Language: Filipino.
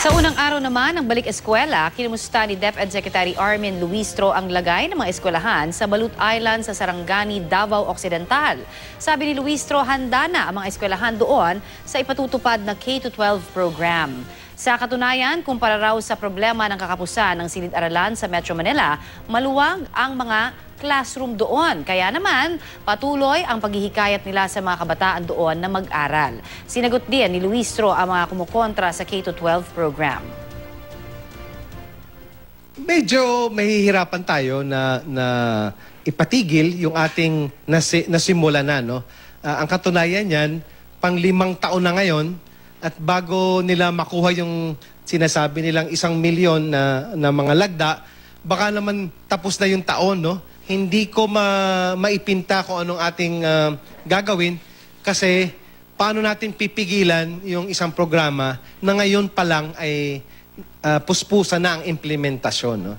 Sa unang araw naman ng balik eskwela, kinumusta ni DepEd Secretary Armin Luistro ang lagay ng mga eskwelahan sa Balut Island sa Sarangani, Davao Occidental. Sabi ni Luistro, handa na ang mga eskwelahan doon sa ipatutupad na K-12 program. Sa katunayan, kumpara raw sa problema ng kakapusan ng silid-aralan sa Metro Manila, maluwag ang mga classroom doon. Kaya naman, patuloy ang paghihikayat nila sa mga kabataan doon na mag-aral. Sinagot din ni Luistro ang mga kumukontra sa K-12 program. Medyo mahihirapan tayo na ipatigil yung ating nasimula na. No? Ang katunayan yan, pang 5 taon na ngayon, at bago nila makuha yung sinasabi nilang 1 milyon na mga lagda, baka naman tapos na yung taon, no? Hindi ko maipinta kung anong ating gagawin kasi paano natin pipigilan yung isang programa na ngayon pa lang ay puspusan na ang implementasyon, no?